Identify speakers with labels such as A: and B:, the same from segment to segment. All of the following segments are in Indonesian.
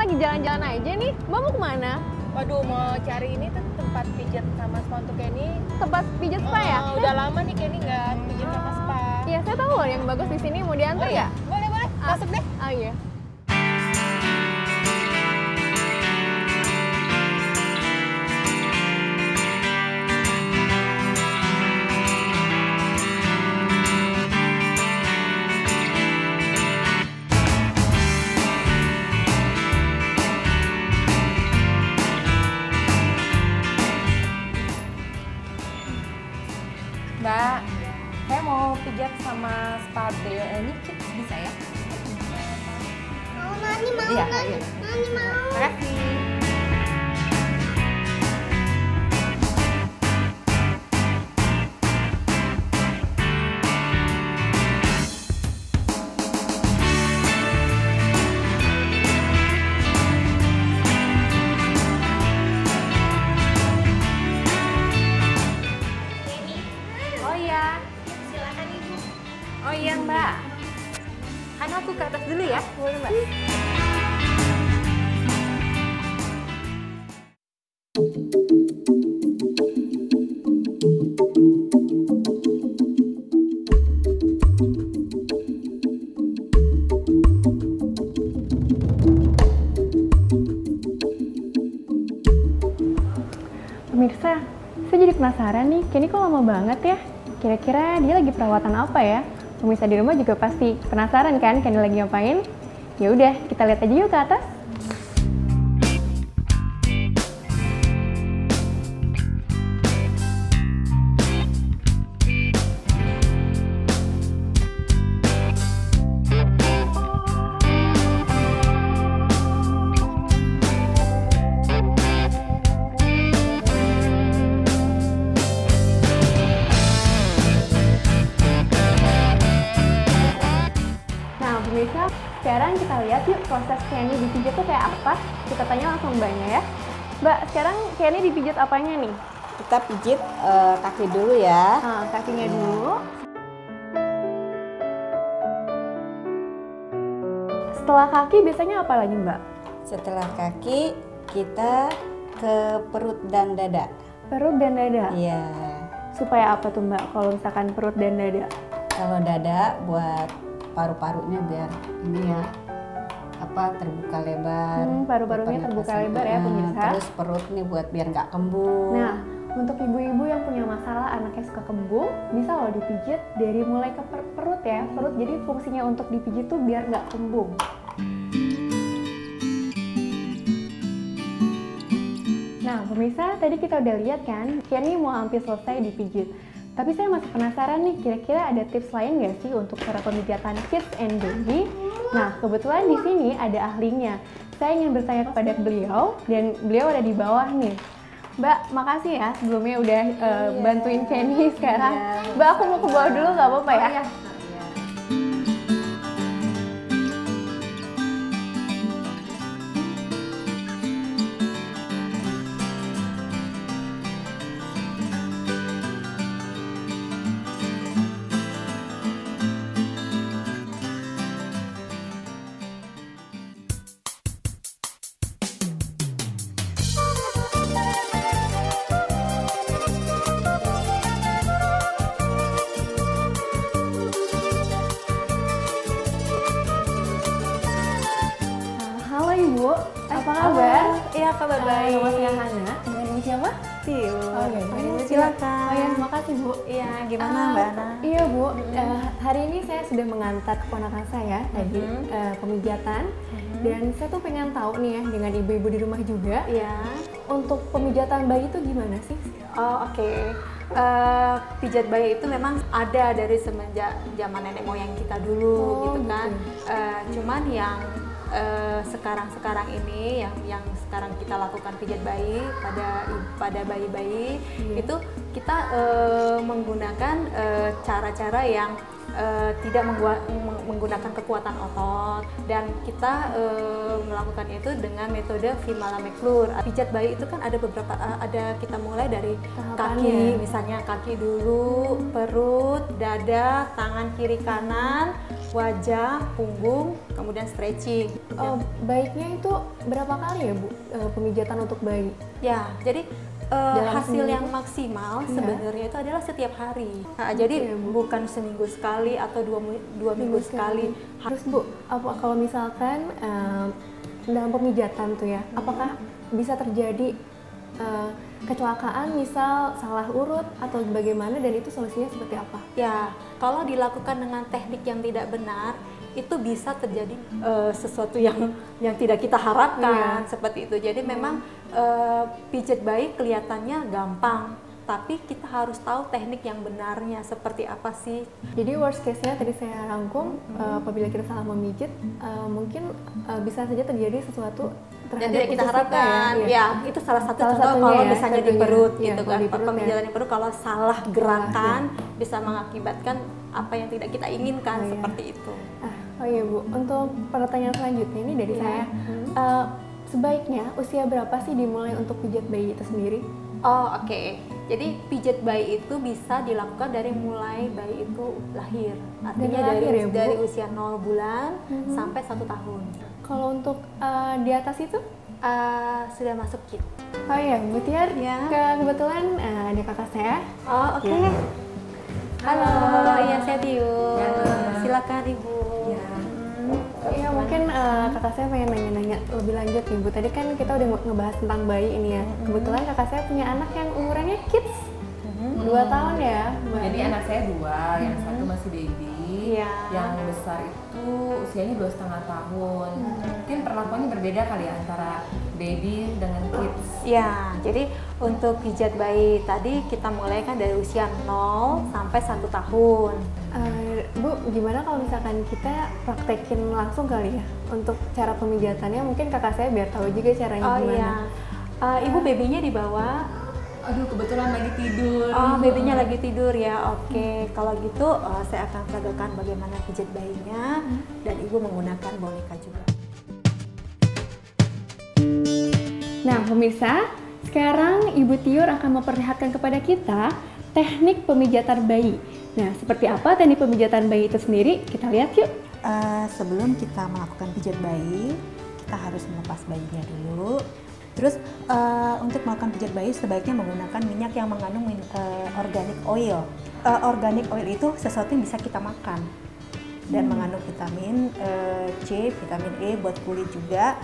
A: lagi jalan-jalan aja nih. Mbak mau kemana?
B: Waduh, mau cari ini tuh tempat pijat sama spa untuk Kenny.
A: Tempat pijat spa ya?
B: Udah lama nih Kenny nggak pijat sama spa.
A: Iya, saya tahu loh yang bagus di sini. Mau diantar ya?
B: Boleh, boleh. Masuk deh.
A: Oh iya.
C: Mbak, saya mau pijat sama spa beliau ini bisa ya?
D: Mau Nani, mau
C: Iya,
D: Nani,
C: iya.
D: Nani mau.
C: Terima kasih. Oh iya,
D: Silakan Ibu.
C: oh iya Mbak. Kan aku ke atas dulu ya.
A: Boleh, Mbak. Pemirsa, saya jadi penasaran nih, Kenny kok lama banget ya? Kira-kira dia lagi perawatan apa ya? Pemirsa di rumah juga pasti penasaran kan Kenny lagi ngapain? Ya udah, kita lihat aja yuk ke atas. Nah, pemirsa, sekarang kita lihat yuk proses Kenny dipijat tuh kayak apa. Kita tanya langsung Mbaknya ya. Mbak, sekarang Kenny dipijat apanya nih?
E: Kita pijit kaki dulu ya.
A: Nah, kakinya dulu. Setelah kaki biasanya apa lagi, Mbak?
E: Setelah kaki kita ke perut dan dada.
A: Perut dan dada.
E: Iya.
A: Supaya apa tuh, Mbak? Kalau misalkan perut dan dada?
E: Kalau dada buat paru-parunya biar ini ya terbuka lebar.
A: Paru-parunya terbuka lebar ya, pemirsa.
E: Terus perut nih buat biar nggak kembung.
A: Nah, untuk ibu-ibu yang punya masalah anaknya suka kembung, bisa loh dipijit dari mulai ke perut ya. Perut jadi fungsinya untuk dipijit tuh biar nggak kembung. Nah, pemirsa, tadi kita udah lihat kan, Kenny mau hampir selesai dipijit. Tapi saya masih penasaran nih, kira-kira ada tips lain nggak sih untuk cara pemijatan kids and baby? Nah, kebetulan di sini ada ahlinya. Saya ingin bertanya kepada beliau, dan beliau ada di bawah nih. Mbak, makasih ya sebelumnya udah bantuin Kenny sekarang. Mbak, aku mau ke bawah dulu, nggak apa-apa ya? Halo Ibu, apa kabar?
C: Iya, kabar baik.
A: Nama saya Hana. Dengan Ibu siapa?
C: Tiu.
A: Silakan. Oh ya, makasih Bu.
C: Iya, gimana Mbak Ana?
A: Iya Bu, hari ini saya sudah mengantar keponakan saya tadi pemijatan. Dan saya tuh pengen tahu nih ya, dengan ibu-ibu di rumah juga,
C: Iya.
A: untuk pemijatan bayi itu gimana sih?
C: Oh, oke. Pijat bayi itu memang ada dari semenjak zaman nenek moyang kita dulu,
A: Oh,
C: gitu kan.
A: gitu.
C: Cuman yang sekarang ini yang sekarang kita lakukan pijat bayi pada bayi-bayi itu kita menggunakan cara-cara yang tidak menggunakan kekuatan otot, dan kita melakukan itu dengan metode Vimala-McClure. Pijat bayi itu kan ada beberapa, kita mulai dari kaki, misalnya kaki dulu, perut, dada, tangan kiri kanan, wajah, punggung, kemudian stretching.
A: Baiknya itu berapa kali ya Bu pemijatan untuk bayi?
C: Ya, jadi hasil yang maksimal sebenarnya itu adalah setiap hari. Jadi bukan seminggu sekali atau dua minggu sekali.
A: Terus Bu, kalau misalkan dalam pemijatan tuh ya, apakah bisa terjadi kecelakaan, misal salah urut atau bagaimana, dan itu solusinya seperti apa?
C: Ya, kalau dilakukan dengan teknik yang tidak benar, itu bisa terjadi sesuatu yang tidak kita harapkan, seperti itu. Jadi memang pijat bayi kelihatannya gampang, tapi kita harus tahu teknik yang benarnya seperti apa sih.
A: Jadi worst case-nya tadi saya rangkum, apabila kita salah memijit, mungkin bisa saja terjadi sesuatu
C: yang tidak kita harapkan.
A: Ya,
C: itu salah satu contoh kalau misalnya di perut gitu kan, pemijatan di perut, kalau salah gerakan bisa mengakibatkan apa yang tidak kita inginkan, seperti itu.
A: Oh iya Bu, untuk pertanyaan selanjutnya ini dari saya, sebaiknya usia berapa sih dimulai untuk pijat bayi itu sendiri?
C: Oke. Jadi pijat bayi itu bisa dilakukan dari mulai bayi itu lahir, artinya dari usia 0 bulan sampai 1 tahun.
A: Kalau untuk di atas itu?
C: Sudah masuk KID.
A: Oh iya, Bu Tiar, kebetulan ada kakak saya.
C: Oke. Halo, iya saya Tiu. Silakan Ibu.
A: Iya, mungkin kakak saya pengen nanya-nanya lebih lanjut nih Bu. Tadi kan kita udah ngebahas tentang bayi ini ya. Kebetulan kakak saya punya anak yang umurannya kids, 2 tahun ya.
F: Jadi anak saya 2, yang satu masih baby, yang besar itu usianya 2,5 tahun. Mungkin perlakuannya berbeda kali ya antara baby dengan kids.
C: Ya, jadi untuk pijat bayi tadi kita mulai kan dari usia 0 sampai 1 tahun.
A: Bu, gimana kalau misalkan kita praktekin langsung kali ya untuk cara pemijatannya? Mungkin kakak saya biar tahu juga caranya gimana. Ibu babynya dibawa?
F: Aduh, kebetulan lagi tidur.
C: Babynya lagi tidur ya. Oke, kalau gitu saya akan peragakan bagaimana pijat bayinya, dan ibu menggunakan boneka juga.
A: Nah pemirsa, sekarang Ibu Tiur akan memperlihatkan kepada kita teknik pemijatan bayi. Nah, seperti apa teknik pemijatan bayi itu sendiri? Kita lihat yuk.
E: Sebelum kita melakukan pijat bayi, kita harus melepas bayinya dulu. Terus untuk melakukan pijat bayi sebaiknya menggunakan minyak yang mengandung organic oil. Organic oil itu sesuatu yang bisa kita makan dan mengandung vitamin C, vitamin E buat kulit juga.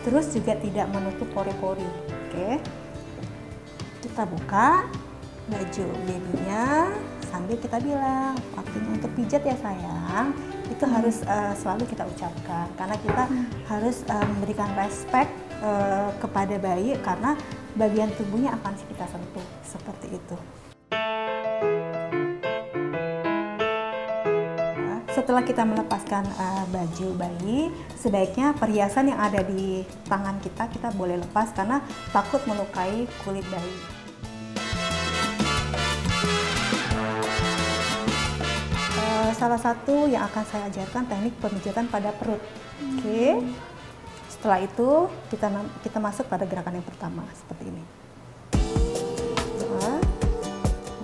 E: Terus juga tidak menutup pori-pori. Oke. Kita buka baju babynya sambil kita bilang, waktunya untuk pijat ya sayang. Itu harus selalu kita ucapkan, karena kita harus memberikan respect kepada bayi, karena bagian tubuhnya akan kita sentuh, seperti itu. Setelah kita melepaskan baju bayi, sebaiknya perhiasan yang ada di tangan kita boleh lepas, karena takut melukai kulit bayi. Salah satu yang akan saya ajarkan teknik pemijatan pada perut. Oke. Setelah itu kita masuk pada gerakan yang pertama seperti ini.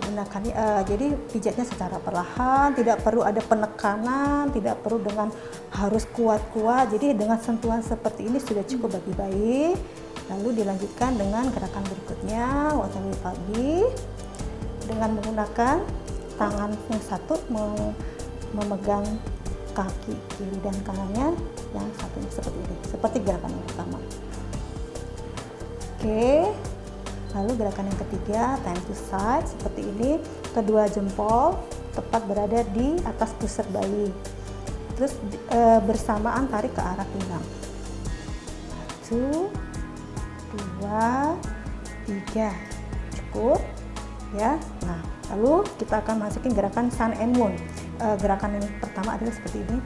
E: Gunakan jadi pijatnya secara perlahan, tidak perlu ada penekanan, tidak perlu dengan harus kuat-kuat. Jadi dengan sentuhan seperti ini sudah cukup bagi bayi. Lalu dilanjutkan dengan gerakan berikutnya, waktu pagi, dengan menggunakan tangan yang satu memegang kaki kiri dan kanannya, yang satunya seperti ini, seperti gerakan yang pertama. Oke, lalu gerakan yang ketiga, time to side, seperti ini. Kedua jempol tepat berada di atas pusat bayi, terus bersamaan tarik ke arah pinggang. 1, 2, 3, cukup ya. Nah, lalu kita akan masukin gerakan sun and moon. Gerakan yang pertama adalah seperti ini,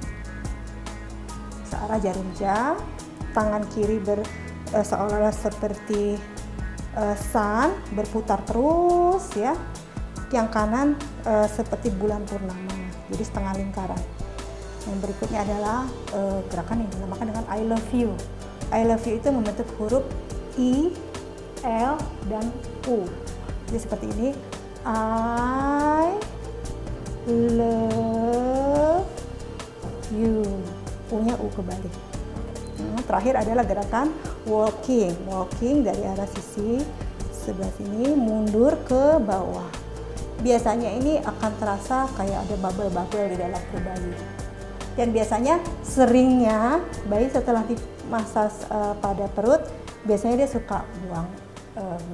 E: searah jarum jam, tangan kiri seolah-olah seperti sun, berputar terus ya, Yang kanan seperti bulan purnama, jadi setengah lingkaran. Yang berikutnya adalah gerakan yang dinamakan dengan I love you. I love you itu membentuk huruf I, L, dan U. Jadi seperti ini. I love you. U-nya U kebalik. Terakhir adalah gerakan walking. Walking dari arah sisi sebelah sini mundur ke bawah. Biasanya ini akan terasa kayak ada bubble-bubble di dalam perut bayi. Dan biasanya seringnya bayi setelah dimasas pada perut, biasanya dia suka buang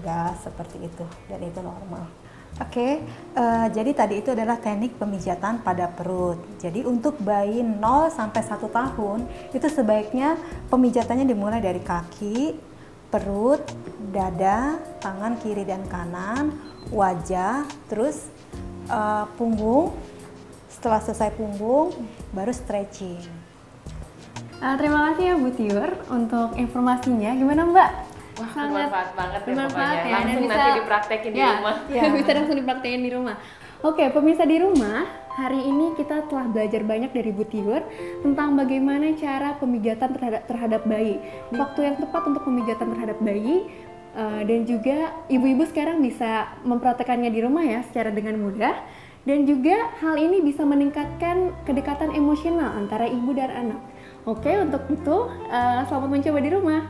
E: gas seperti itu, dan itu normal. Oke, jadi tadi itu adalah teknik pemijatan pada perut. Jadi untuk bayi 0 sampai 1 tahun itu sebaiknya pemijatannya dimulai dari kaki, perut, dada, tangan kiri dan kanan, wajah, terus punggung. Setelah selesai punggung, baru stretching.
A: Terima kasih ya Bu Tiur untuk informasinya. Gimana Mbak?
F: Wah,
A: Sangat
F: bermanfaat banget ya
A: bermanfaat
F: pokoknya.
A: ya, dan
F: Langsung
A: bisa-
F: nanti dipraktekin di rumah.
A: Bisa langsung dipraktekin di rumah. Oke, pemirsa di rumah, hari ini kita telah belajar banyak dari Bu Tiur tentang bagaimana cara pemijatan terhadap bayi. Waktu yang tepat untuk pemijatan terhadap bayi, dan juga ibu-ibu sekarang bisa mempraktekannya di rumah ya secara dengan mudah. Dan juga hal ini bisa meningkatkan kedekatan emosional antara ibu dan anak. Oke, untuk itu selamat mencoba di rumah.